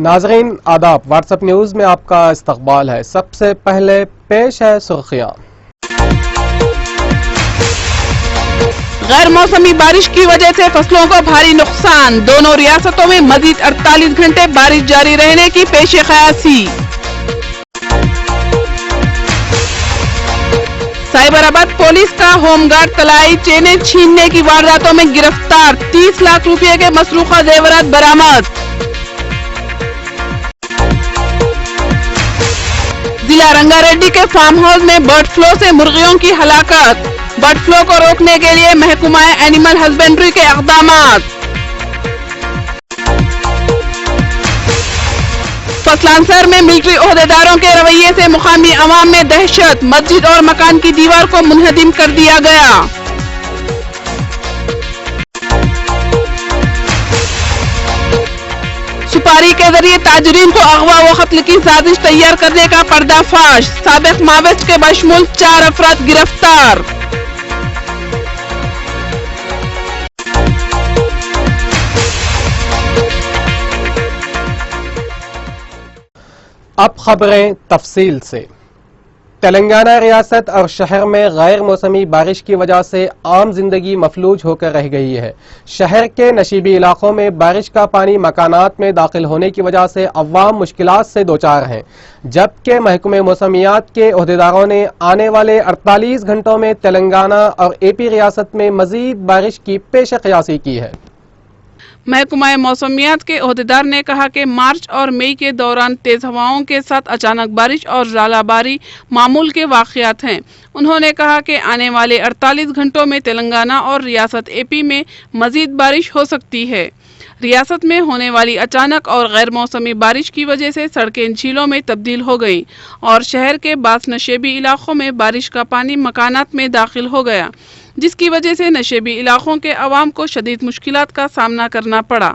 नाज़रीन आदाब, WhatsApp news में आपका इस्तकबाल है। सबसे पहले पेश है सुर्खियाँ। गैर मौसमी बारिश की वजह से फसलों को भारी नुकसान, दोनों रियासतों में मजीद 48 घंटे बारिश जारी रहने की पेश क़यासी। साइबराबाद पुलिस का होमगार्ड तलाई चेनें छीनने की वारदातों में गिरफ्तार, 30 लाख रुपए के मसरूका जेवरात बरामद। जिला रंगारेड्डी के फार्म हाउस में बर्ड फ्लू से मुर्गियों की हलाकत, बर्ड फ्लू को रोकने के लिए महकमा एनिमल हस्बेंड्री के इक़दामात। फसलांसर में मिलिट्री ओहदेदारों के रवैये से मुकामी अवाम में दहशत, मस्जिद और मकान की दीवार को मुनहदिम कर दिया गया। सुपारी के जरिए ताजरीन को अगवा व कत्ल की साजिश तैयार करने का पर्दाफाश, साबिक माविज के बशमूल 4 अफराद गिरफ्तार। अब खबरें तफसील से। तेलंगाना रियासत और शहर में गैर मौसमी बारिश की वजह से आम जिंदगी मफलूज होकर रह गई है। शहर के नशीबी इलाकों में बारिश का पानी मकानात में दाखिल होने की वजह से अवाम मुश्किलात से दोचार हैं, जबकि महकमे मौसमियात के ओहदेदारों ने आने वाले 48 घंटों में तेलंगाना और एपी रियासत में मजीद बारिश की पेश क़यासी की है। महकमा मौसमियात के ओहदेदार ने कहा कि मार्च और मई के दौरान तेज हवाओं के साथ अचानक बारिश और ज़ालाबारी मामूल के वाक़यात हैं। उन्होंने कहा कि आने वाले 48 घंटों में तेलंगाना और रियासत एपी में मजीद बारिश हो सकती है। रियासत में होने वाली अचानक और गैर मौसमी बारिश की वजह से सड़कें झीलों में तब्दील हो गई और शहर के बास नशेबी इलाकों में बारिश का पानी मकानात में दाखिल हो गया, जिसकी वजह से नशेबी इलाकों के अवाम को शदीद मुश्किलात का सामना करना पड़ा।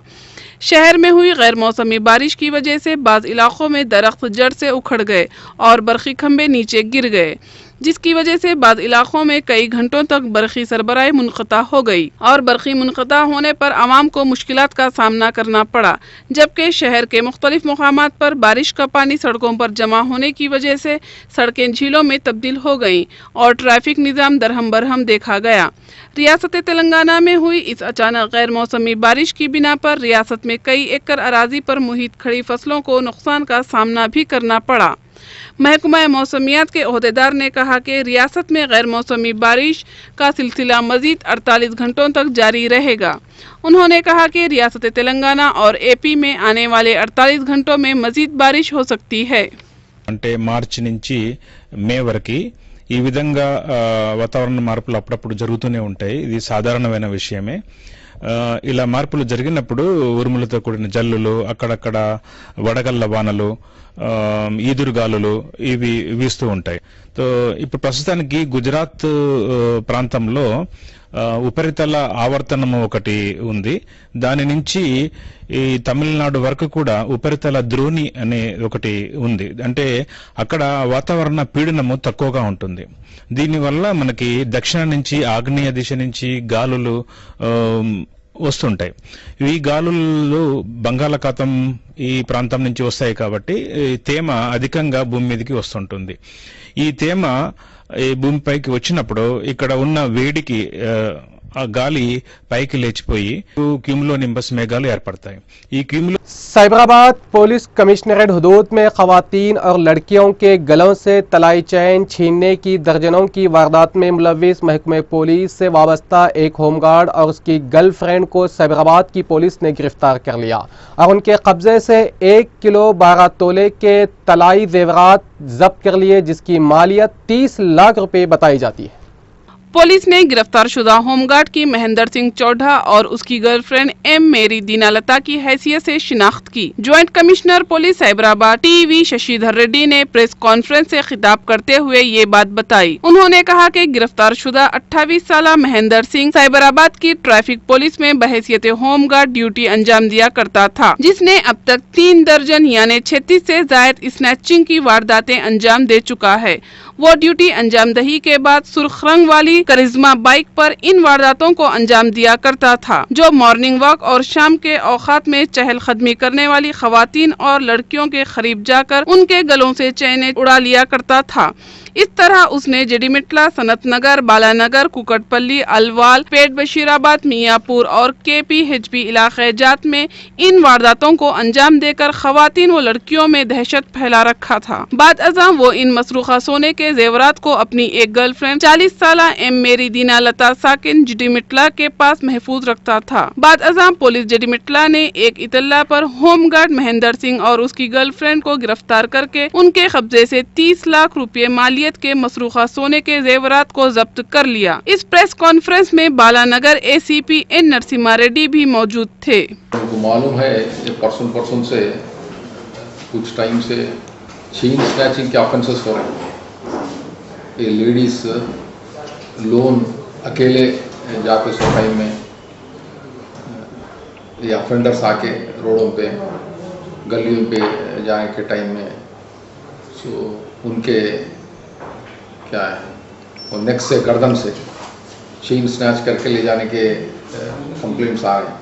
शहर में हुई गैर मौसमी बारिश की वजह से बाज़ इलाकों में दरख्त जड़ से उखड़ गए और बरखी खंभे नीचे गिर गए, जिसकी वजह से बाज़ इलाकों में कई घंटों तक बरखी सरबराही मुनक़ता हो गई और बरखी मुनक़ता होने पर आवाम को मुश्किलात का सामना करना पड़ा। जबकि शहर के मुख्तलिफ मकामात पर बारिश का पानी सड़कों पर जमा होने की वजह से सड़कें झीलों में तब्दील हो गईं और ट्रैफिक निज़ाम दरहम बरहम देखा गया। रियासत तेलंगाना में हुई इस अचानक गैर मौसमी बारिश की बिना पर रियासत में कई एकड़ अराजी पर मुहित खड़ी फसलों को नुकसान का सामना भी करना पड़ा। महकमा मौसमियात के ओहदेदार ने कहा कि रियासत में गैर मौसमी बारिश का सिलसिला मजीद 48 घंटों तक जारी रहेगा। उन्होंने कहा कि रियासत तेलंगाना और एपी में आने वाले 48 घंटों में मजीद बारिश हो सकती है। అంటే మార్చి నుంచి మే వరకు ఈ విధంగా వాతావరణ మార్పులు అప్పుడప్పుడు జరుగుతూనే ఉంటాయి. ఇది సాధారణమైన విషయమే. ఇలా మార్పులు జరిగినప్పుడు ఉరుములతో కూడిన జల్లులు, అక్కడక్కడ వడగళ్ల వానలు, ఈదురుగాలులు ఇవి వీస్తూ ఉంటాయి. ఇప్పుడు ప్రస్తుతానికి గుజరాత్ ప్రాంతంలో ఉపరితల ఆవర్తనము ఒకటి ఉంది. దాని నుంచి ఈ తమిళనాడు వరకు కూడా ఉపరితల ద్రోణి అనే ఒకటి ఉంది. అంటే అక్కడ వాతావరణ పీడనము తక్కువగా ఉంటుంది. దీనివల్ల మనకి దక్షిణ నుంచి ఆగ్నేయ దిశ నుంచి గాలులు వస్తుంటాయి. ఈ గాలులు బంగాళాఖాతం ఈ ప్రాంతం నుంచి వస్తాయి కాబట్టి తేమ అధికంగా భూమి మీదకి వస్తుంటుంది. ఈ తేమ భూమిపైకి వచ్చినప్పుడు ఇక్కడ ఉన్న వేడికి ఆ గాలి పైకి లేచిపోయి క్యూములో నింబస్ మేఘాలు ఏర్పడతాయి. ఈ క్యూములో साइबराबाद पुलिस कमिश्नरेट हुदूद में खवातीन और लड़कियों के गलों से तलाई चैन छीनने की दर्जनों की वारदात में मुलव्विस महकमे पुलिस से वाबस्ता एक होमगार्ड और उसकी गर्लफ्रेंड को साइबराबाद की पुलिस ने गिरफ्तार कर लिया और उनके कब्जे से 1 किलो 12 तोले के तलाई जेवरात जब्त कर लिए, जिसकी मालियत 30 लाख रुपए बताई जाती है। पुलिस ने गिरफ्तार शुदा होमगार्ड की महेंद्र सिंह चौढ़ा और उसकी गर्लफ्रेंड एम मेरी दीनालता की हैसियत से शिनाख्त की। Joint commissioner police Cyberabad TV Shashidhar Reddy ने प्रेस कॉन्फ्रेंस से खिताब करते हुए ये बात बताई। उन्होंने कहा कि गिरफ्तार शुदा 28 साल महेंद्र सिंह साइबराबाद की ट्रैफिक पुलिस में बहैसियत होमगार्ड ड्यूटी अंजाम दिया करता था, जिसने अब तक 3 दर्जन यानी 36 से जायद स्नैचिंग की वारदातें अंजाम दे चुका है। वो ड्यूटी अंजाम दही के बाद सुर्ख रंग वाली करिश्मा बाइक पर इन वारदातों को अंजाम दिया करता था, जो मॉर्निंग वॉक और शाम के औकात में चहलकदमी करने वाली खवातीन और लड़कियों के करीब जाकर उनके गलों से चैन उड़ा लिया करता था। इस तरह उसने जेडीमिट्ला, सनत नगर, बालानगर, कुकटपल्ली, अलवाल, पेट बशीराबाद, मियापुर और KPHP इलाके जात में इन वारदातों को अंजाम देकर खवातीन व लड़कियों में दहशत फैला रखा था। बाद अज़ां वो इन मसरूखा सोने के जेवरात को अपनी एक गर्लफ्रेंड 40 साल एम मेरी दीना लता साकिन जेडीमिट्ला के पास महफूज रखता था। बाद अज़ां पुलिस जेडीमिट्ला ने एक इतला पर होमगार्ड महेंद्र सिंह और उसकी गर्लफ्रेंड को गिरफ्तार करके उनके कब्जे से 30 लाख रुपए मालियत के मसरूखा सोने के जेवरात को जब्त कर लिया। इस प्रेस कॉन्फ्रेंस में बालानगर ACP N नरसिम्हा रेड्डी भी मौजूद थे। उनको मालूम है ये पर्सन से कुछ टाइम से चेन स्नैचिंग के ऑफेंसेस हो रहे हैं। ये लेडीज लोन अकेले जाके उस टाइम में ये ऑफेंडर्स आके रोडों पे गलियों पे जाने के टाइम में उनके क्या है वो नेक से गर्दन से चेन स्नैच करके ले जाने के कंप्लेंट्स आ रहे हैं।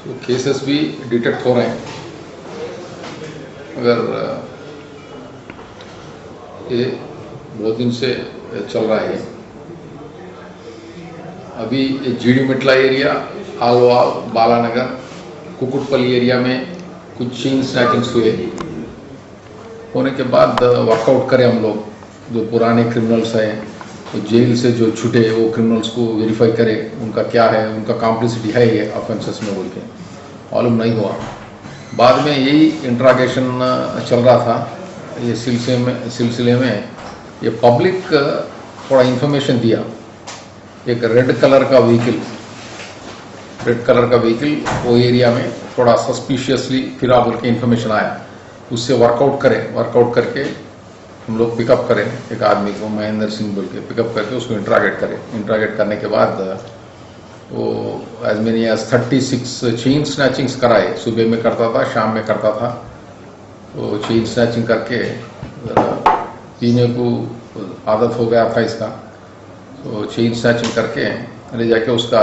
तो केसेस भी डिटेक्ट हो रहे हैं, मगर ये बहुत दिन से चल रहा है। अभी जेडीमिट्ला एरिया, आलवाल, बालानगर, कुकुटपल्ली एरिया में कुछ चेन स्नैचिंग्स हुए। होने के बाद वर्कआउट करें हम लोग, जो पुराने क्रिमिनल्स हैं, तो जेल से जो छूटे वो क्रिमिनल्स को वेरीफाई करें, उनका क्या है, उनका कॉम्प्लिसिटी है ये ऑफेंसेस में बोल के मालूम नहीं हुआ। बाद में यही इंट्रागेशन चल रहा था। ये सिलसिले में ये पब्लिक थोड़ा इन्फॉर्मेशन दिया। एक रेड कलर का व्हीकल वो एरिया में थोड़ा सस्पिशियसली फिरा बोल के इन्फॉर्मेशन आया। उससे वर्कआउट करके हम लोग पिकअप करें एक आदमी को, महेंद्र सिंह बोल के पिकअप करके उसको इंट्रागेट करने के बाद वो as many as 36 chain snatchings कराए। सुबह में करता था, शाम में करता था। तो चेन स्नैचिंग करके पीने को आदत हो गया था इसका, तो चेन स्नैचिंग करके ले जाके उसका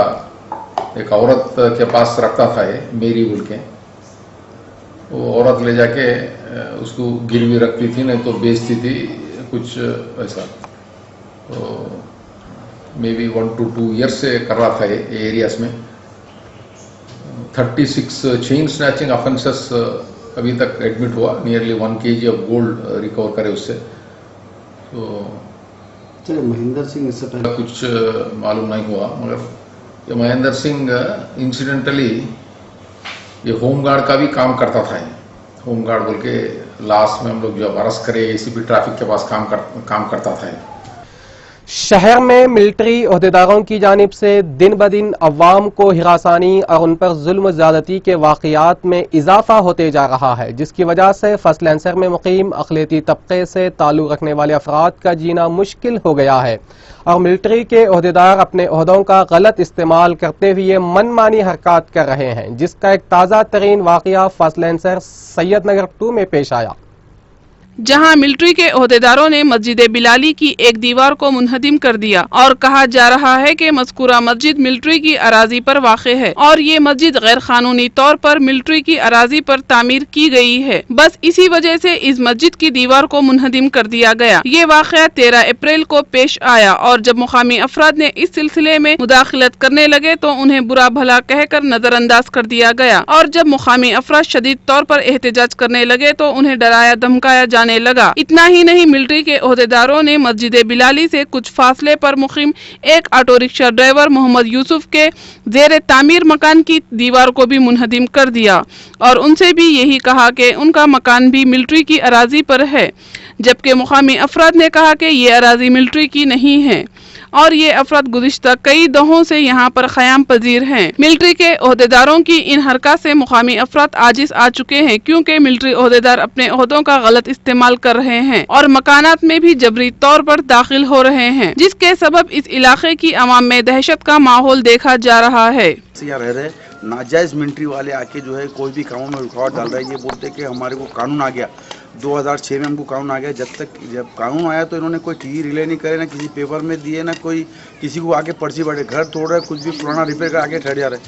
एक औरत के पास रखता था, ये मेरी बोल के। वो औरत ले जाके उसको गिरवी रखती थी, नहीं तो बेचती थी कुछ ऐसा। तो मे बी 1 to 2 years से कर रहा था ये एरियाज में। 36 चेन स्नैचिंग ऑफेंसेस अभी तक एडमिट हुआ। Nearly 1 kg of gold recover करे उससे। तो महेंद्र सिंह इससे पहले कुछ मालूम नहीं हुआ, मगर ये महेंद्र सिंह इंसिडेंटली ये होमगार्ड का भी काम करता था। होमगार्ड बोल के लास्ट में हम लोग जब अरेस्ट करे ACP ट्रैफिक के पास काम करता था। शहर में मिलिट्री ओहदेदारों की जानिब से दिन ब दिन अवाम को हिरासानी और उन पर जुल्म ज़्यादती के वाक़यात में इजाफा होते जा रहा है, जिसकी वजह से फर्स्ट लैंसर में मुकीम अक़लियती तबके से ताल्लुक़ रखने वाले अफराद का जीना मुश्किल हो गया है और मिलिट्री के ओहदेदार अपने ओहदों का गलत इस्तेमाल करते हुए मनमानी हरकत कर रहे हैं, जिसका एक ताज़ा तरीन वाक़या फर्स्ट लैंसर सैयदनगर 2 में पेश आया, जहां मिलिट्री के ओहदेदारों ने मस्जिद बिलाली की एक दीवार को मुनहदिम कर दिया और कहा जा रहा है कि मज़कूरा मस्जिद मिलिट्री की अराजी पर वाक़े है और ये मस्जिद गैर कानूनी तौर पर मिलिट्री की अराजी पर तामीर की गई है। बस इसी वजह से इस मस्जिद की दीवार को मुनहदिम कर दिया गया। ये वाक़या 13 अप्रैल को पेश आया और जब मुकामी अफराद ने इस सिलसिले में मुदाखलत करने लगे तो उन्हें बुरा भला कहकर नजरअंदाज कर दिया गया और जब मुकामी अफराद शदीद तौर पर एहतजाज करने लगे तो उन्हें डराया धमकाया जाने लगा। इतना ही नहीं, मिलिट्री के ओहदेदारों ने मस्जिद बिलाली से कुछ फासले पर मुकीम एक auto rickshaw driver Mohammad Yusuf के जेर तामीर मकान की दीवार को भी मुनहदिम कर दिया और उनसे भी यही कहा कि उनका मकान भी मिलिट्री की अराजी पर है, जबकि मुकामी अफराद ने कहा कि ये अराजी मिलिट्री की नहीं है और ये अफराद गुज़िश्ता कई दहों से यहाँ पर क़याम पजीर हैं। मिलिट्री के ओहदेदारों की इन हरकत से मुकामी अफराद आजिज़ आ चुके हैं, क्योंकि मिलिट्री ओहदेदार अपने ओहदों का गलत इस्तेमाल कर रहे हैं और मकानात में भी जबरी तौर पर दाखिल हो रहे हैं, जिसके सबब इस इलाके की अवाम में दहशत का माहौल देखा जा रहा है। यहाँ रह रहे नाजायज मिलिट्री वाले आके जो है कोई भी कामों में रुकावट डाल रहे हैं। ये बोलते कि हमारे को कानून आ गया, 2006 में हमको कानून आ गया। जब कानून आया तो इन्होंने कोई टीवी रिले नहीं करे, ना किसी पेपर में दिए, ना कोई किसी को आके पर्ची बढ़े। घर तोड़ रहे, कुछ भी पुराना रिपेयर कर आके ठहर जा रहे।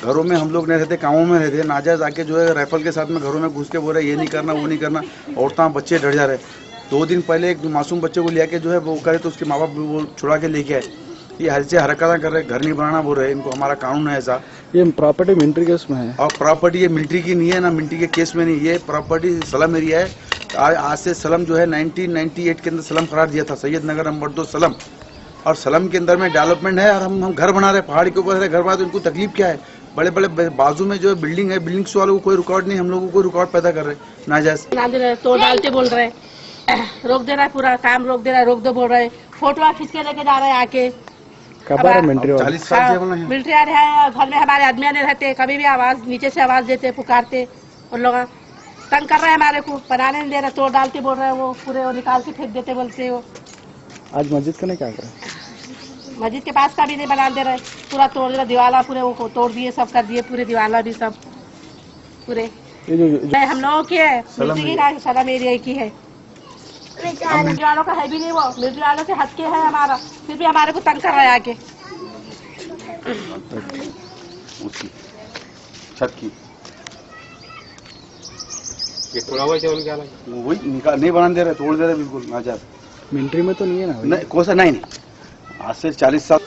घरों में हम लोग नहीं रहते, गाँवों में रहते, नाजायज आके जो है राइफल के साथ में घरों में घुस के बोल रहे ये नहीं करना, वो नहीं करना। औरतें बच्चे डर जा रहे। 2 दिन पहले एक मासूम बच्चे को लिया के जो है वो करे तो उसके माँ बाप वो छुड़ा के लेके आए। ये ऐसे हरकतें कर रहे, घर नहीं बनाना बोल रहे। इनको हमारा कानून है ऐसा। ये प्रॉपर्टी मिलिट्री केस में है और प्रॉपर्टी ये मिलिट्री की नहीं है, ना मिलिट्री के केस में नहीं। ये प्रॉपर्टी सलम एरिया है। आज से सलम जो है 1998 के अंदर सलम करार दिया था, सैयद नगर नंबर 2 सलम। और सलम के अंदर में डेवलपमेंट है और हम घर बना रहे हैं, पहाड़ के ऊपर घर बना। तो इनको तकलीफ क्या है? बड़े बड़े बाजू में जो है बिल्डिंग है, बिल्डिंग्स वालों को कोई रिकॉर्ड नहीं, हम लोगों को रिकॉर्ड पैदा कर रहे हैं नाजायज। तो डालते बोल रहे रोक दे रहा है, पूरा काम रोक दे रहा है, रोक दो बोल रहे। फोटो खींच के लेके जा रहे हैं आके। कब आ रहे मिलिट्री वाले? 40 साल से बोला है। मिलिट्री आ रहे हैं, घर में हमारे आदमी नहीं रहते, कभी भी आवाज नीचे से आवाज देते, पुकारते। उन लोग तंग कर रहे हैं हमारे को, बनाने नहीं दे रहे, तोड़ डालते बोल रहे हैं। वो पूरे वो निकाल के फेंक देते बोलते हो। आज मस्जिद का नहीं क्या करा? मस्जिद के पास का भी नहीं बना दे रहे, पूरा तोड़ दे रहे। दीवाला पूरे वो तोड़ दिए, सब कर दिए, पूरे दीवाला भी सब पूरे। ये जो हम लोगों की है, मिलिट्री की सलम एरिया की है। मिलिट्री वालों का है भी नहीं, वो मिलिट्री वालों से हट के है हमारा, फिर भी हमारे को तंग कर रहा है आके। छत की ये खुला हुआ चावल क्या वही निकाल नहीं बनाने दे रहे, तोड़ दे रहे बिल्कुल नाजायज। मिलिट्री में तो नहीं है ना? नहीं कोई सा नहीं। आज से 40 साल।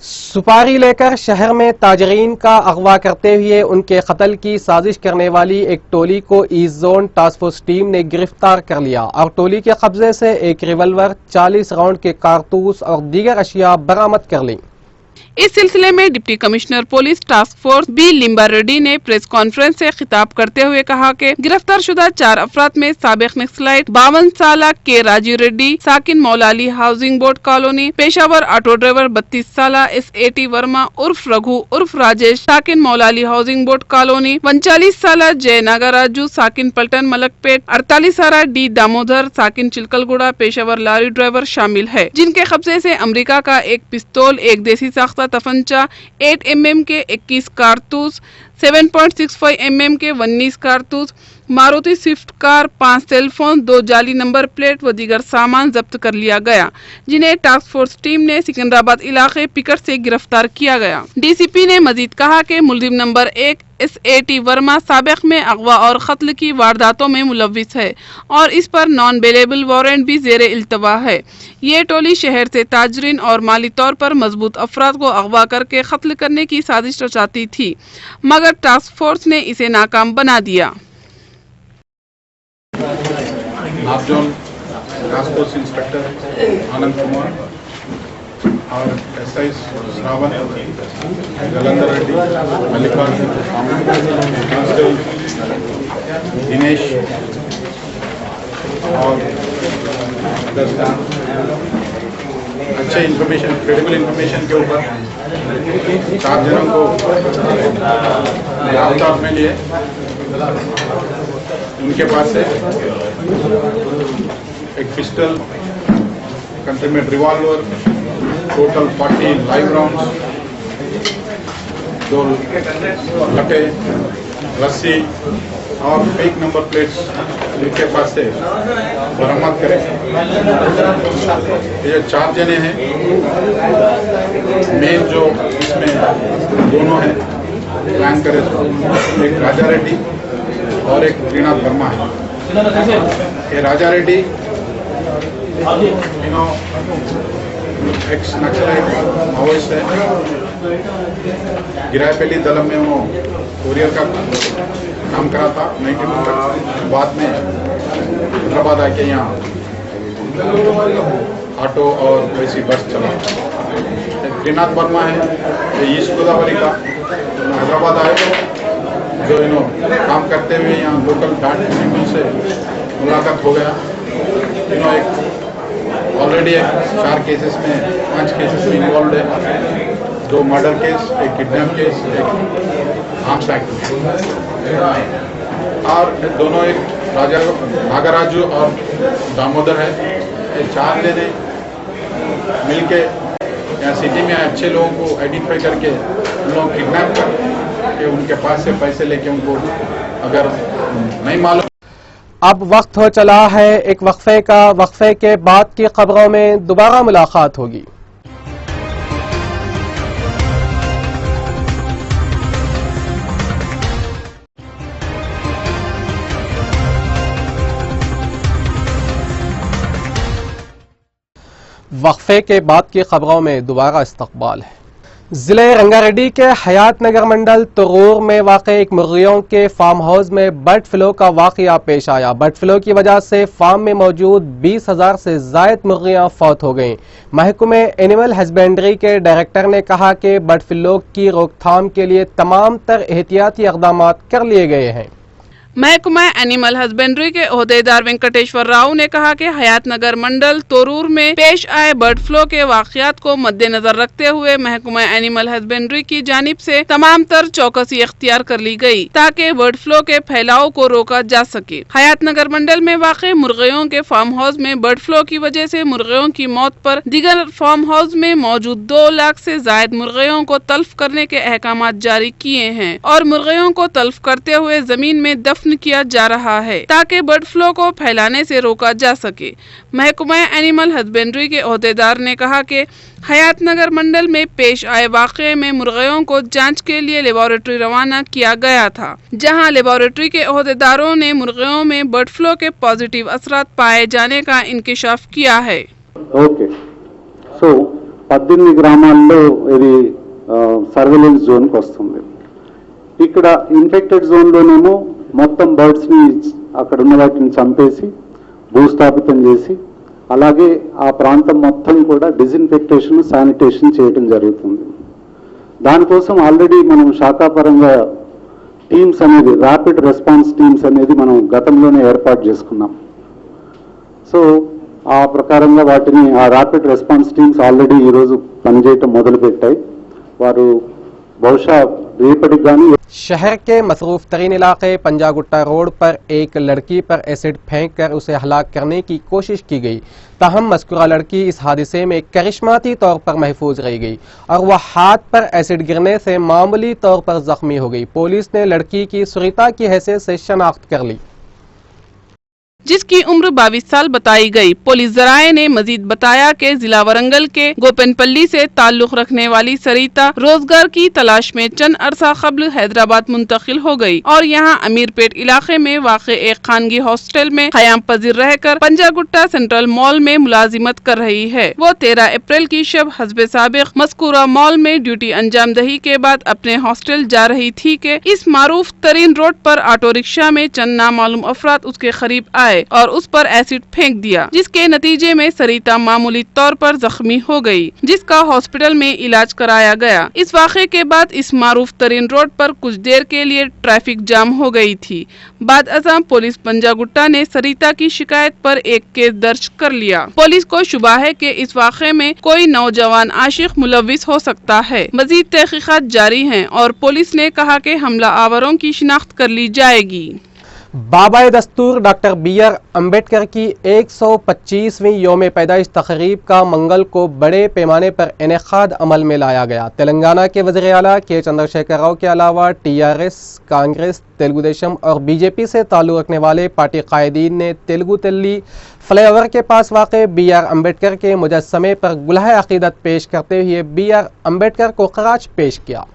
सुपारी लेकर शहर में ताजरीन का अगवा करते हुए उनके कत्ल की साजिश करने वाली एक टोली को east zone task force team ने गिरफ्तार कर लिया और टोली के कब्जे से एक रिवॉल्वर, 40 राउंड के कारतूस और दीगर अशिया बरामद कर ली। इस सिलसिले में deputy commissioner police task force B Limba Reddy ने प्रेस कॉन्फ्रेंस से खिताब करते हुए कहा कि गिरफ्तार शुदा 4 अफराद में साबिक नक्सलाइट 52 साल के राजीव रेड्डी, साकिन मौलाली हाउसिंग बोर्ड कॉलोनी, पेशावर ऑटो ड्राइवर 32 साल SAT वर्मा उर्फ रघु उर्फ राजेश, साकिन मौलाली हाउसिंग बोर्ड कॉलोनी, 39 साल जय नागराजू, साकिन पलटन मलकपेट, 48 साल डी दामोदर, साकिन चिलकलगुड़ा, पेशावर लॉरी ड्राइवर शामिल है, जिनके कब्जे से अमेरिका का एक पिस्तौल, एक देसी साख्ता तफंचा, 8 mm के 21 कारतूस, 7.65 mm के 19 कारतूस, Maruti swift car, 5 cell phone, 2 जाली नंबर प्लेट व दीगर सामान जब्त कर लिया गया, जिन्हें टास्क फोर्स टीम ने सिकंदराबाद इलाके पिकर से गिरफ्तार किया गया। DCP ने मजीद कहा कि मुलजिम नंबर 1 SAT वर्मा साबिक में अगवा और कत्ल की वारदातों में मुलव्विस है और इस पर नॉन बेलेबल वारंट भी जेर इल्तवा है। ये टोली शहर से ताजरीन और माली तौर पर मजबूत अफराद को अगवा करके कत्ल करने की साजिश रचाती थी, मगर टास्क फोर्स ने इसे नाकाम बना दिया। North zone task force inspector Anand Kumar और SI श्रावण, जलंधर रेड्डी, मल्लिकार्जुन, कांस्टेबल दिनेश और अच्छे इंफॉर्मेशन, क्रेडिबल इंफॉर्मेशन के ऊपर 4 जनों को गिरफ्तार में लिए। उनके पास से एक pistol, containment revolver, total 40 live rounds, 2 कटे, रस्सी और फेक नंबर प्लेट्स उनके पास से बरामद करें। ये 4 जने हैं, मेन जो इसमें दोनों हैं प्लान करे, एक राजा रेड्डी और एक त्रिनाथ वर्मा है। ये राजा रेड्डी एक्स नक्सलाइट माओइस्ट है, गिरायपल्ली दलम में वो कोरियर का काम करा था 19 तक। बाद में हैदराबाद आके यहाँ ऑटो और वैसी बस चला। त्रिनाथ वर्मा है, ये ईस्ट गोदावरी का, हैदराबाद आए, जो काम करते हुए यहाँ लोकल गार्ड से मुलाकात हो गया। एक ऑलरेडी 4 केसेस में 5 केसेस में इन्वॉल्व है, 2 मर्डर केस, एक किडनैप केस, एक आर्म्स एक्ट, और दोनों एक नागराजू और दामोदर है। ये 4 जने मिलके यहाँ सिटी में अच्छे लोगों को आइडेंटिफाई करके उन लोग किडनैप करके उनके पास से पैसे लेके उनको अगर नहीं मालूम। अब वक्त हो चला है एक वक्फे का। वक्फे के बाद की खबरों में दोबारा मुलाकात होगी। वक्फे के बाद की खबरों में दोबारा इस्तकबाल है। जिले रंगारेड्डी के हयात नगर मंडल तुरूर में वाक़े एक मुर्गियों के फार्म हाउस में बर्ड फ्लू का वाक़या पेश आया। बर्ड फ्लू की वजह से फार्म में मौजूद 20,000 से ज़ायद मुर्गियां फौत हो गईं। महकमे एनिमल हस्बेंड्री के डायरेक्टर ने कहा कि बर्ड फ्लू की रोकथाम के लिए तमाम तर एहतियाती इक़दाम कर लिए गए हैं। महकमा एनिमल हस्बेंड्री के ओहदेदार वेंकटेश्वर राव ने कहा कि हयात नगर मंडल तोरूर में पेश आए बर्ड फ्लू के वाक़यात को मद्देनजर रखते हुए महकमा एनिमल हस्बेंड्री की जानिब से तमाम तर चौकसी इख्तियार कर ली गई ताकि बर्ड फ्लू के फैलाव को रोका जा सके। हयात नगर मंडल में वाक़े मुर्गियों के फार्म हाउस में बर्ड फ्लू की वजह से मुर्गियों की मौत पर दीगर फार्म हाउस में मौजूद 2 लाख से जायद मुर्गियों को तल्फ करने के अहकाम जारी किए हैं और मुर्गियों को तल्फ करते हुए जमीन में दफन किया जा रहा है ताकि बर्ड फ्लू को फैलाने से रोका जा सके। महकमा एनिमल हस्बेंड्री के ओहदेदार ने कहा कि हयात नगर मंडल में पेश आए वाक़े में मुर्गियों को जांच के लिए लेबोरेटरी रवाना किया गया था, जहां लेबोरेटरी के ओहदेदारों ने मुर्गियों में बर्ड फ्लू के पॉजिटिव असरात पाए जाने का इंकिशाफ किया है। ఓకే సో 18 గ్రామాల్లో ఇది సర్వేలెన్స్ జోన్కి వస్తుంది. ఇక్కడ ఇన్ఫెక్టెడ్ జోన్లోనేమో మొత్తం బర్డ్స్ని అక్కడ ఉన్న వాటిని చంపేసి భూస్థాపితం చేసి అలాగే ఆ ప్రాంతం మొత్తం కూడా డిజిన్ఫెక్టేషన్ శానిటేషన్ చేయడం జరుగుతుంది. దానికోసం ఆల్రెడీ మనం శాఖాపరంగా టీమ్స్ అనేది ర్యాపిడ్ రెస్పాన్స్ టీమ్స్ అనేది మనం గతంలోనే ఏర్పాటు చేసుకున్నాం. సో ఆ ప్రకారంగా వాటిని ఆ ర్యాపిడ్ రెస్పాన్స్ టీమ్స్ ఆల్రెడీ ఈరోజు పనిచేయటం మొదలుపెట్టాయి. వారు బహుశా రేపటికి కానీ शहर के मसरूफ तरीन इलाके पंजागुट्टा रोड पर एक लड़की पर एसिड फेंक कर उसे हलाक करने की कोशिश की गई। ताहम मज़कूरा लड़की इस हादसे में करिश्माती तौर पर महफूज रह गई और वह हाथ पर एसिड गिरने से मामूली तौर पर जख्मी हो गई। पुलिस ने लड़की की सुरीता की हैसियत से शनाख्त कर ली, जिसकी उम्र 22 साल बताई गई। पुलिस जराये ने मजीद बताया कि जिला वरंगल के गोपनपल्ली से ताल्लुक रखने वाली सरिता रोजगार की तलाश में चंद अरसा कबल हैदराबाद मुंतकिल हो गई और यहाँ अमीरपेट इलाके में वाक़े एक खानगी हॉस्टल में क़याम पजीर रहकर पंजागुट्टा सेंट्रल मॉल में मुलाजिमत कर रही है। वो 13 अप्रैल की शब हस्बे साबिक मज़कूरा मॉल में ड्यूटी अंजाम दही के बाद अपने हॉस्टल जा रही थी कि इस मारूफ तरीन रोड पर ऑटो रिक्शा में चंद नामालूम अफराद उसके करीब आए और उस पर एसिड फेंक दिया, जिसके नतीजे में सरिता मामूली तौर पर जख्मी हो गई, जिसका हॉस्पिटल में इलाज कराया गया। इस वाक़े के बाद इस मारूफ तरीन रोड पर कुछ देर के लिए ट्रैफिक जाम हो गई थी। बाद अज़ां पुलिस पंजागुट्टा ने सरिता की शिकायत पर एक केस दर्ज कर लिया। पुलिस को शुबा है कि इस वाक़े में कोई नौजवान आशिक मुलविस हो सकता है। मजीद तहकीकात जारी हैं और पुलिस ने कहा कि हमला आवरों की शिनाख्त कर ली जाएगी। बाबाए दस्तूर डॉक्टर बी.आर. अम्बेडकर की 125वीं योम पैदाइश तकरीब का मंगल को बड़े पैमाने पर इनेकाद अमल में लाया गया। तेलंगाना के वज़ीर आला के चंद्रशेखर राव के अलावा टीआरएस, कांग्रेस, तेलुगु देशम और बीजेपी से ताल्लुक़ रखने वाले पार्टी कायदीन ने तेलुगु तल्ली फ्लाईओवर के पास वाक़े बी.आर. अम्बेडकर के मुजस्समे पर गुलाह अक़ीदत पेश करते हुए बी.आर. अम्बेडकर को खराज पेश किया।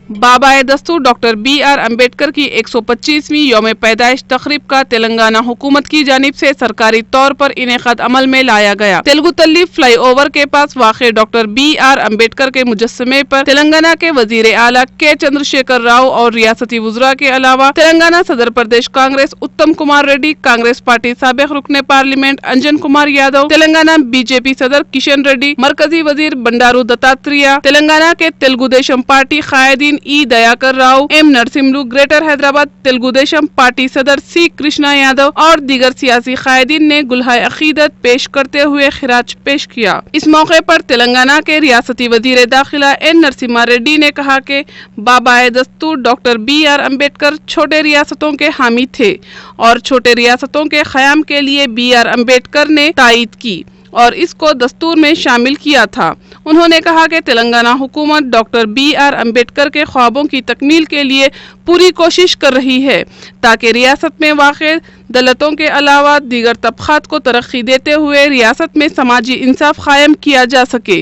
बाबाए दस्तूर डॉक्टर बी.आर. अम्बेडकर की 125वीं योम पैदाइश तकरीब का तेलंगाना हुकूमत की जानिब से सरकारी तौर पर इनेकाद अमल में लाया गया। तेलुगु तल्ली फ्लाई ओवर के पास वाक़े डॉक्टर बी.आर. अम्बेडकर के मुजस्समे पर तेलंगाना के वजीर आला के चंद्रशेखर राव और रियासती वज़रा के अलावा तेलंगाना सदर प्रदेश कांग्रेस उत्तम कुमार रेड्डी, कांग्रेस पार्टी साबिक रुकने पार्लियामेंट अंजन कुमार यादव, तेलंगाना बीजेपी सदर किशन रेड्डी, मरकजी वजीर बंडारू दत्तात्रेय, तेलंगाना के तेलुगु देशम पार्टी कायदीन E Dayakar Rao, M Narasimlu, greater Hyderabad Telugu Desam party सदर सी कृष्णा यादव और दीगर सियासी कायदीन ने गुलहाए अकीदत पेश करते हुए खिराज पेश किया। इस मौके पर तेलंगाना के रियासती वजीर दाखिला एन नरसिम्हा रेड्डी ने कहा कि बाबाए दस्तूर डॉक्टर बी.आर. अम्बेडकर छोटे रियासतों के हामी थे और छोटे रियासतों के क़याम के लिए बी.आर. अम्बेडकर ने तायीद की। और इसको दस्तूर में शामिल किया था। उन्होंने कहा कि तेलंगाना हुकूमत डॉक्टर BR अम्बेडकर के ख्वाबों की तकमील के लिए पूरी कोशिश कर रही है ताकि रियासत में वाक़ दलितों के अलावा दीगर तबक़ात को तरक्की देते हुए रियासत में समाजी इंसाफ कायम किया जा सके।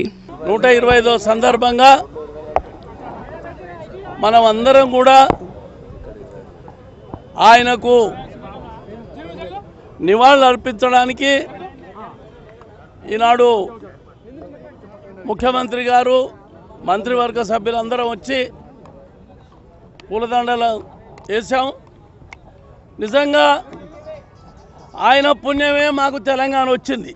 125 సందర్భంగా మనం అందరం కూడా ఆయనకు నివాళులు అర్పించడానికి ఈనాడు ముఖ్యమంత్రి గారు మంత్రివర్గ సభ్యులందరం వచ్చి పూలదండలు వేసాం. నిజంగా ఆయన పుణ్యమే మాకు తెలంగాణ వచ్చింది.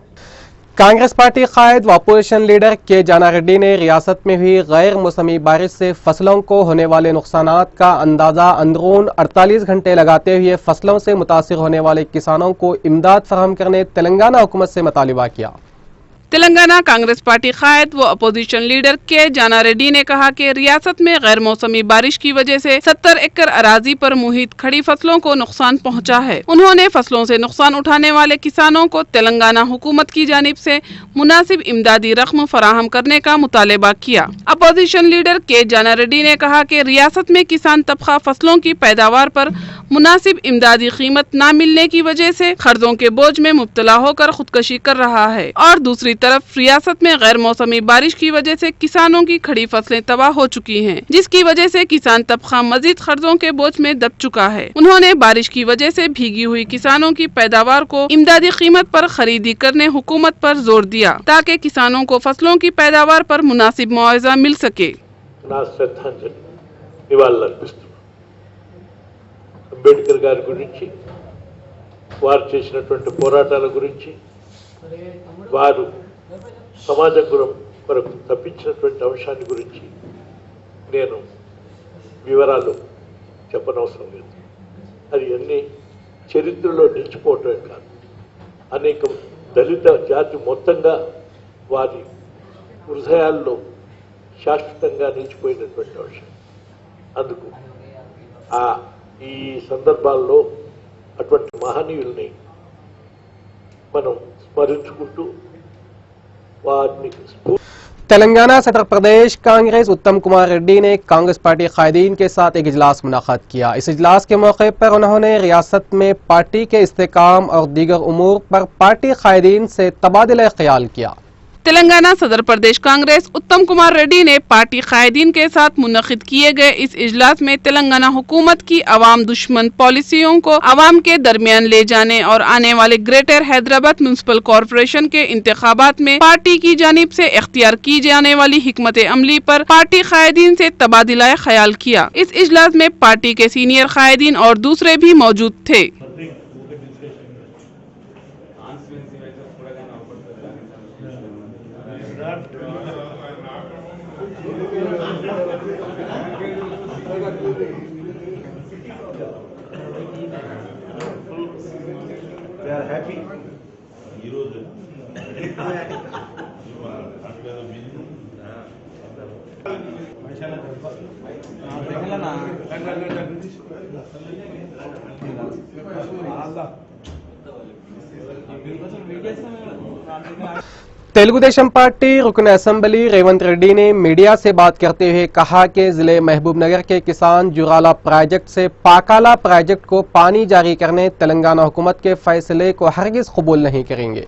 कांग्रेस पार्टी कायद व अपोजिशन लीडर के जाना रेड्डी ने रियासत में हुई गैर मौसमी बारिश से फसलों को होने वाले नुकसानात का अंदाजा अंदरून 48 घंटे लगाते हुए फसलों से मुतासिर होने वाले किसानों को इमदाद फराहम करने तेलंगाना हुकूमत से मुतालिबा किया। तेलंगाना कांग्रेस पार्टी कायद व अपोजिशन लीडर के जाना रेड्डी ने कहा कि रियासत में गैर मौसमी बारिश की वजह से 70 एकड़ अराजी पर मुहित खड़ी फसलों को नुकसान पहुंचा है। उन्होंने फसलों से नुकसान उठाने वाले किसानों को तेलंगाना हुकूमत की जानिब से मुनासिब इमदादी रकम फराहम करने का मुतालबा किया। अपोजिशन लीडर के जाना रेड्डी ने कहा कि रियासत में किसान तबका फसलों की पैदावार पर मुनासिब इमदादी कीमत न मिलने की वजह से कर्जों के बोझ में मुब्तला होकर खुदकशी कर रहा है और दूसरी तरफ रियासत में गैर मौसमी बारिश की वजह से किसानों की खड़ी फसलें तबाह हो चुकी हैं, जिसकी वजह से किसान तबका मजीद कर्जों के बोझ में दब चुका है। उन्होंने बारिश की वजह से भीगी हुई किसानों की पैदावार को इमदादी कीमत पर खरीदी करने हुकूमत पर जोर दिया ताकि किसानों को फसलों की पैदावार पर मुनासिब मुआवजा मिल सके। అంబేద్కర్ గారి గురించి, వారు చేసినటువంటి పోరాటాల గురించి, వారు సమాజం కొరకు తప్పించినటువంటి అంశాన్ని గురించి నేను వివరాలు చెప్పనవసరం లేదు. అది అన్ని చరిత్రలో నిలిచిపోవటమే కాదు, అనేక దళిత జాతి మొత్తంగా వారి హృదయాల్లో శాశ్వతంగా నిలిచిపోయినటువంటి అంశం. అందుకు ఈ సందర్భాల్లో అటువంటి మహనీయుల్ని మనం స్మరించుకుంటూ వారిని तेलंगाना सदर प्रदेश कांग्रेस उत्तम कुमार रेड्डी ने कांग्रेस पार्टी कायदीन के साथ एक इजलास मुनाकात किया। इस इजलास के मौके पर उन्होंने रियासत में पार्टी के इस्तेकाम और दीगर उमूर पर पार्टी कायदीन से तबादला ख्याल किया। तेलंगाना सदर प्रदेश कांग्रेस उत्तम कुमार रेड्डी ने पार्टी कायदीन के साथ मुनक़िद किए गए इस इजलास में तेलंगाना हुकूमत की अवाम दुश्मन पॉलिसियों को अवाम के दरमियान ले जाने और आने वाले ग्रेटर हैदराबाद म्युनिसिपल कॉरपोरेशन के इंतखाबात में पार्टी की जानिब से इख्तियार की जाने वाली हिकमत अमली पर पार्टी कायदीन से तबादला ख्याल किया। इस इजलास में पार्टी के सीनियर कायदीन और दूसरे भी मौजूद थे। तेलुगुदेशम पार्टी रुकन असेंबली रेवंत रेड्डी ने मीडिया से बात करते हुए कहा कि जिले महबूब नगर के किसान जुराला प्रोजेक्ट से पाकाला प्रोजेक्ट को पानी जारी करने तेलंगाना हुकूमत के फैसले को हरगिज कबूल नहीं करेंगे।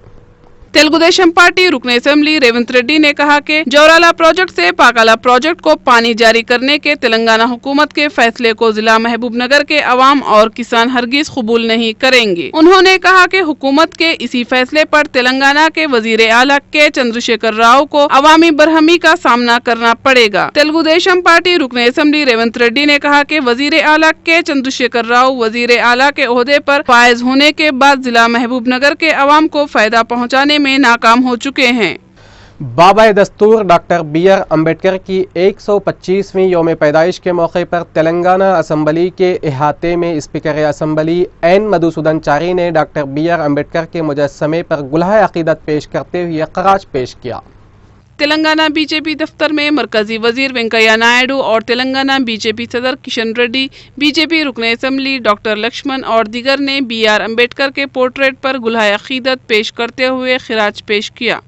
तेलुगुदेशम पार्टी रुकन असेंबली रेवंत रेड्डी ने कहा कि जोराला प्रोजेक्ट से पाकाला प्रोजेक्ट को पानी जारी करने के तेलंगाना हुकूमत के फैसले को जिला महबूब नगर के अवाम और किसान हरगिज कबूल नहीं करेंगे। उन्होंने कहा कि हुकूमत के इसी फैसले पर तेलंगाना के वजीर आला के चंद्रशेखर राव को अवामी बरहमी का सामना करना पड़ेगा। तेलुगुदेशम पार्टी रुकन असेंबली रेवंत रेड्डी ने कहा कि वजीर आला के चंद्रशेखर राव वजीर आला के ओहदे पर फायज होने के बाद जिला महबूब नगर के अवाम को फायदा पहुँचाने में नाकाम हो चुके हैं। बाबा दस्तूर डॉक्टर BR अम्बेडकर की 125वीं यौम पैदाइश के मौके पर तेलंगाना असेंबली के इहाते में स्पीकर असेंबली एन मधुसूदन चारी ने डॉक्टर BR अम्बेडकर के मुजस्समे पर गुलाह अकीदत पेश करते हुए खराज पेश किया। तेलंगाना बीजेपी दफ्तर में मरकजी वजीर वेंकैया नायडू और तेलंगाना बीजेपी सदर किशन रेड्डी, बीजेपी रुकन असेंबली डॉक्टर लक्ष्मण और दीगर ने BR अम्बेडकर के पोर्ट्रेट पर गुलहाए अकीदत पेश करते हुए खिराज पेश किया।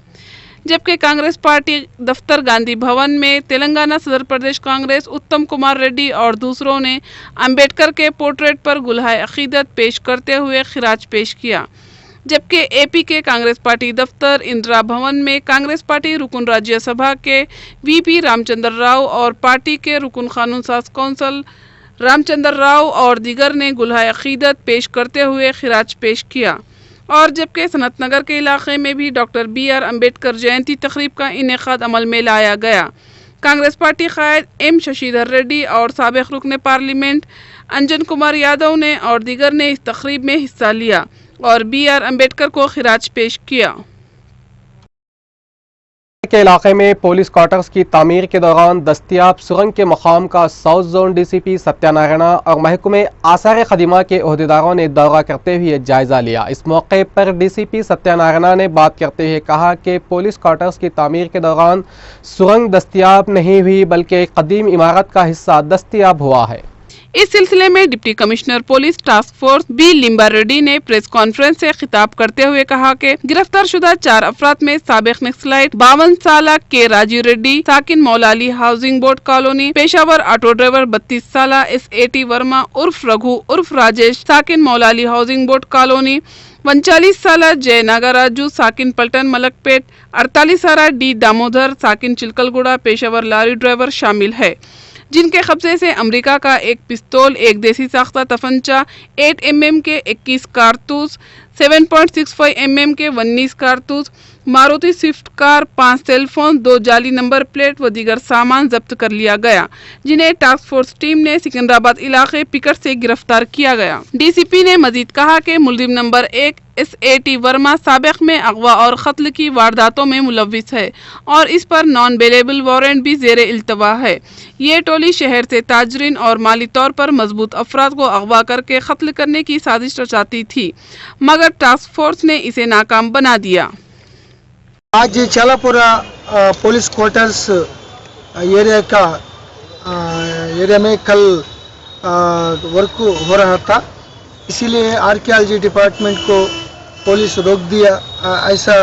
जबकि कांग्रेस पार्टी दफ्तर गांधी भवन में तेलंगाना सदर प्रदेश कांग्रेस उत्तम कुमार रेड्डी और दूसरों ने अम्बेडकर के पोर्ट्रेट पर गुलहाए अकीदत पेश करते हुए खिराज पेश किया। जबकि AP के कांग्रेस पार्टी दफ्तर इंदिरा भवन में कांग्रेस पार्टी रुकन राज्यसभा के VP रामचंद्र राव और पार्टी के रुकन कानून साज कौंसिल रामचंद्र राव और दीगर ने गुलहाए अकीदत पेश करते हुए खिराज पेश किया। और जबकि सनत नगर के इलाके में भी डॉक्टर BR अम्बेडकर जयंती तकरीब का इनेकाद अमल में लाया गया। कांग्रेस पार्टी कायद M शशिधर रेड्डी और साबिक रुकन पार्लियामेंट अंजन कुमार यादव ने और दीगर ने इस तकरीब में हिस्सा लिया और BR अम्बेडकर को खिराज पेश किया। के इलाके में पुलिस क्वार्टर्स की तामीर के दौरान दस्तियाब सुरंग के मकाम का साउथ जोन DCP सत्यानारायण और महकमे आसार खदीमा के ओहदेदारों ने दौरा करते हुए जायजा लिया। इस मौके पर DCP सत्यानारायण ने बात करते हुए कहा कि पुलिस क्वार्टर्स की तामीर के दौरान सुरंग दस्तियाब नहीं हुई बल्कि कदीम इमारत का हिस्सा दस्तियाब हुआ है। इस सिलसिले में deputy commissioner police task force B Limba Reddy ने प्रेस कॉन्फ्रेंस से खिताब करते हुए कहा कि गिरफ्तार शुदा 4 अफराद में साबिक नक्सलाइट 52 साल के राजीव रेड्डी साकिन मौलाली हाउसिंग बोर्ड कॉलोनी, पेशावर ऑटो ड्राइवर 32 साल SAT वर्मा उर्फ रघु उर्फ राजेश साकिन मौलाली हाउसिंग बोर्ड कॉलोनी, 39 साल जय नागराजू साकिन पलटन मलकपेट, 48 साल D दामोदर साकिन चिलकलगुड़ा पेशावर लॉरी ड्राइवर शामिल है, जिनके कब्जे से अमेरिका का एक पिस्तौल, एक देसी साख्ता तफंचा, 8 mm के 21 कारतूस, 7.65 mm के 19 कारतूस, मारुति स्विफ्ट कार, 5 सेलफोन, 2 जाली नंबर प्लेट व दीगर सामान जब्त कर लिया गया, जिन्हें टास्क फोर्स टीम ने सिकंदराबाद इलाके पिकर से गिरफ्तार किया गया। DCP ने मजीद कहा कि मुलजिम नंबर 1 SAT वर्मा साबिक में अगवा और कत्ल की वारदातों में मुलविस है और इस पर नॉन बेलेबल वारंट भी जेर इल्तवा है। ये टोली शहर से ताजरीन और माली तौर पर मजबूत अफराद को अगवा करके कत्ल करने की साजिश रचाती थी, मगर टास्क फोर्स ने इसे नाकाम बना दिया। आज चालापुरा पुलिस क्वार्टर्स एरिया में कल वर्क हो रहा था, इसीलिए आर्कियोलॉजी डिपार्टमेंट को पुलिस रोक दिया। ऐसा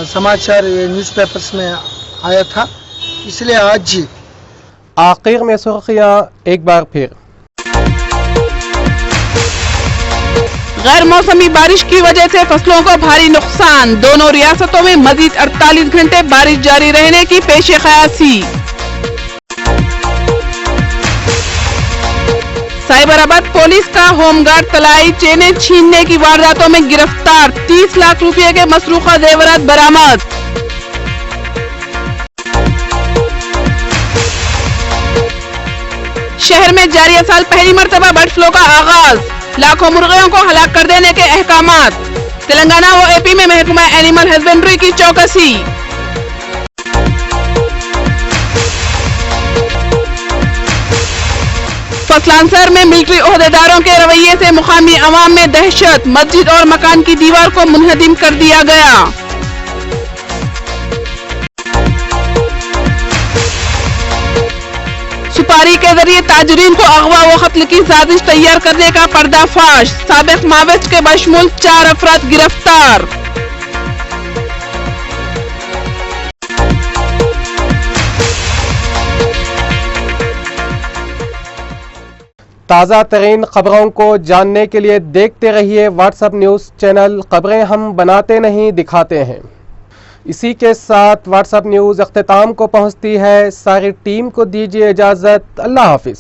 समाचार न्यूज़पेपर्स में आया था, इसलिए आज आखिर में सुर्खियां एक बार फिर। गैर मौसमी बारिश की वजह से फसलों को भारी नुकसान, दोनों रियासतों में मजीद 48 घंटे बारिश जारी रहने की पेशे क़यासी। साइबराबाद पुलिस का होमगार्ड तलाई चेनें छीनने की वारदातों में गिरफ्तार, 30 लाख रुपए के मसरूका जेवरात बरामद। शहर में जारी साल पहली मर्तबा बर्ड फ्लू का आगाज, लाखों मुर्गियों को हलाक कर देने के अहकामात। तेलंगाना व AP में महकमा एनिमल हस्बेंड्री की चौकसी। फसलांसर में मिलिट्री ओहदेदारों के रवैये से मुकामी अवाम में दहशत, मस्जिद और मकान की दीवार को मुनहदिम कर दिया गया। सुपारी के जरिए ताजरीन को अगवा व कत्ल की साजिश तैयार करने का पर्दाफाश, साबिक माविज के बशमूल 4 अफराद गिरफ्तार। ताज़ा तरीन खबरों को जानने के लिए देखते रहिए व्हाट्सएप न्यूज़ चैनल। खबरें हम बनाते नहीं दिखाते हैं। इसी के साथ व्हाट्सएप न्यूज़ अख्तिताम को पहुंचती है। सारी टीम को दीजिए इजाज़त। अल्लाह हाफिज़।